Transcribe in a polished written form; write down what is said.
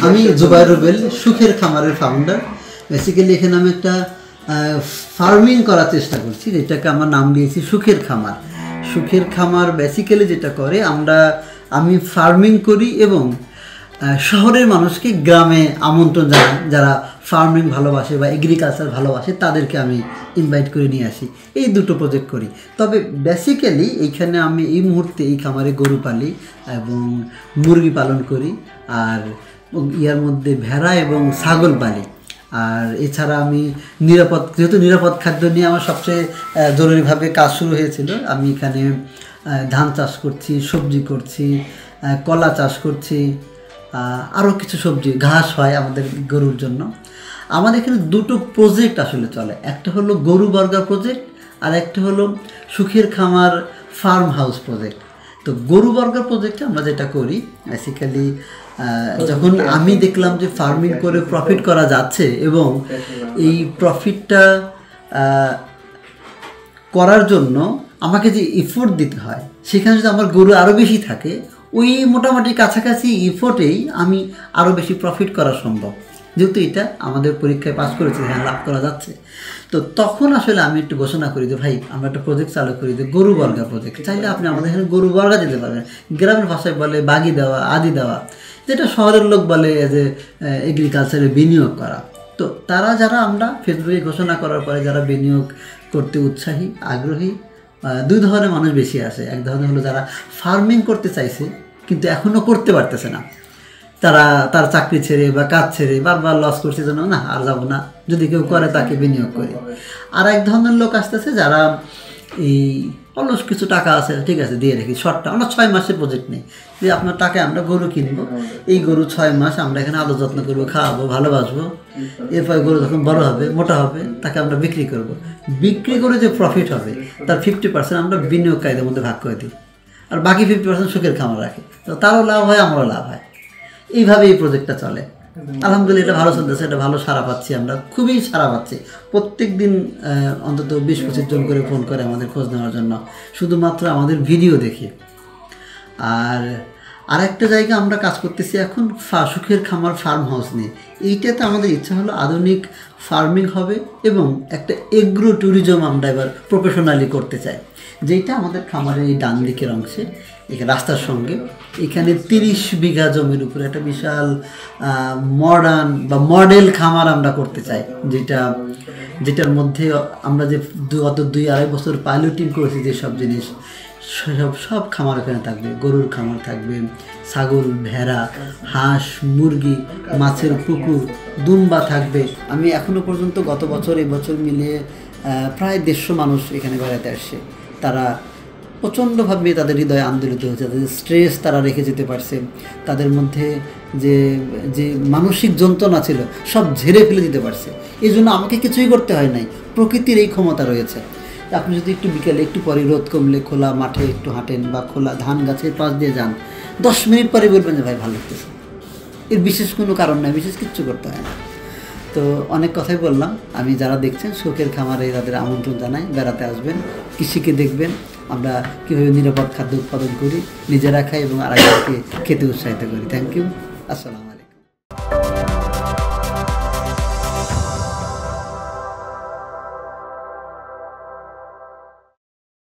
আমি জুবাইর রুবেল, সুখের খামারের ফাউন্ডার। বেসিক্যালি এখানে আমি একটা ফার্মিং করার চেষ্টা করছি, যেটাকে আমার নাম দিয়েছি সুখের খামার। সুখের খামার বেসিক্যালি যেটা করে, আমি ফার্মিং করি এবং শহরের মানুষকে গ্রামে আমন্ত্রণ জানাই, যারা ফার্মিং ভালোবাসে বা এগ্রিকালচার ভালোবাসে তাদেরকে আমি ইনভাইট করে নিয়ে আসি। এই দুটো প্রজেক্ট করি। তবে বেসিক্যালি এইখানে আমি এই মুহূর্তে এই খামারে গরু পালি এবং মুরগি পালন করি, আর ইয়ার মধ্যে ভেড়া এবং ছাগল পালি। আর এছাড়া আমি যেহেতু নিরাপদ খাদ্য নিয়ে আমার সবচেয়ে জরুরিভাবে কাজ শুরু হয়েছিল, আমি এখানে ধান চাষ করছি, সবজি করছি, কলা চাষ করছি, আরও কিছু সবজি, ঘাস হয় আমাদের গরুর জন্য। আমাদের এখানে দুটো প্রজেক্ট আসলে চলে, একটা হলো গরু বর্গার প্রজেক্ট আর একটা হলো সুখের খামার ফার্ম হাউস প্রজেক্ট। তো গরু বর্গার প্রজেক্টে আমরা যেটা করি, বেসিক্যালি যখন আমি দেখলাম যে ফার্মিং করে প্রফিট করা যাচ্ছে এবং এই প্রফিটটা করার জন্য আমাকে যে এফোর্ট দিতে হয়, সেখানে যদি আমার গরু আরও বেশি থাকে, ওই মোটামুটি কাছাকাছি এফোর্টেই আমি আরও বেশি প্রফিট করা সম্ভব। যেহেতু এটা আমাদের পরীক্ষায় পাস করেছে, হ্যাঁ লাভ করা যাচ্ছে। তো তখন আসলে আমি একটু ঘোষণা করি যে ভাই আমরা একটা প্রজেক্ট চালু করি, যে গরু বর্গা প্রজেক্ট। চাইলে আপনি আমাদের এখানে গরু বর্গা দিতে পারবেন। গ্রামের ভাষায় বলে বাগি দেওয়া, আদি দেওয়া, যেটা শহরের লোক বলে যে এগ্রিকালচারে বিনিয়োগ করা। তো যারা আমরা ফেসবুকে ঘোষণা করার পরে যারা বিনিয়োগ করতে উৎসাহী, আগ্রহী, দুই ধরনের মানুষ বেশি আছে। এক ধরনের হলো যারা ফার্মিং করতে চাইছে কিন্তু এখনও করতে পারতেছে না, তার চাকরি ছেড়ে বা কাজ ছেড়ে বারবার লস করছে, জন্য না আর যাবো না, যদি কেউ করে তাকে বিনিয়োগ করি। আর এক ধরনের লোক আসতেছে যারা এই অলস কিছু টাকা আছে, ঠিক আছে দিয়ে রেখি, শর্টটা আমরা 6 মাসের প্রজেক্ট নেই, যে আপনার টাকায় আমরা গরু কিনবো, এই গরু 6 মাস আমরা এখানে আলো যত্ন করবো, খাওয়াবো, ভালোবাসবো, এরপরে গরু যখন বড় হবে, মোটা হবে, তাকে আমরা বিক্রি করব। বিক্রি করে যে প্রফিট হবে তার 50% আমরা বিনিয়োগকারীদের মধ্যে ভাগ করে দিই, আর বাকি 50% সুখের খামার রাখি। তো তারও লাভ হয়, আমারও লাভ হয়। এইভাবে এই প্রজেক্টটা চলে। আলহামদুলিল্লাহ এটা ভালো চলতেছে, এটা ভালো সাড়া পাচ্ছি, আমরা খুবই সাড়া পাচ্ছি। প্রত্যেক দিন অন্তত 20-25 জন করে ফোন করে আমাদের খোঁজ নেওয়ার জন্য, শুধুমাত্র আমাদের ভিডিও দেখে। আর একটা জায়গা আমরা কাজ করতেছি এখন, সুখের খামার ফার্ম হাউস নিয়ে। এইটাতে আমাদের ইচ্ছা হলো আধুনিক ফার্মিং হবে এবং একটা এগ্রো ট্যুরিজম আমরা এবার প্রফেশনালি করতে চাই, যেটা আমাদের খামারের এই ডান দিকের অংশে, এখানে রাস্তার সঙ্গে, এখানে 30 বিঘা জমির উপরে একটা বিশাল মডার্ন বা মডেল খামার আমরা করতে চাই, যেটার মধ্যে আমরা যে গত 2-2.5 বছর পাইলটিং করেছি যেসব জিনিস, সব খামার এখানে থাকবে। গরুর খামার থাকবে, ছাগল, ভেড়া, হাঁস, মুরগি, মাছের পুকুর, দুম্বা থাকবে। আমি এখনও পর্যন্ত গত বছর এবছর মিলিয়ে প্রায় 150 মানুষ এখানে বেড়াতে আসছে। তারা প্রচণ্ডভাবে তাদের হৃদয়ে আন্দোলিত হয়েছে, তাদের স্ট্রেস তারা রেখে যেতে পারছে, তাদের মধ্যে যে মানসিক যন্ত্রণা ছিল সব ঝেড়ে ফেলে দিতে পারছে। এই জন্য আমাকে কিছুই করতে হয় নাই, প্রকৃতির এই ক্ষমতা রয়েছে। আপনি যদি একটু বিকেলে একটু পরে রোদ কমলে খোলা মাঠে একটু হাঁটেন বা খোলা ধান গাছের পাশ দিয়ে যান, 10 মিনিট পরে বলবেন যে ভাই ভালো লাগতেছে। এর বিশেষ কোনো কারণ নাই, বিশেষ কিচ্ছু করতে হয় না। তো অনেক কথাই বললাম। আমি যারা দেখছেন সুখের খামারে তাদের আমন্ত্রণ জানাই, বেড়াতে আসবেন, কৃষিকে দেখবেন, আমরা কীভাবে নিরাপদ খাদ্য উৎপাদন করি, নিজেরা খাই এবং আরেকজনকে খেতে উৎসাহিত করি। থ্যাংক ইউ, আসসালাম।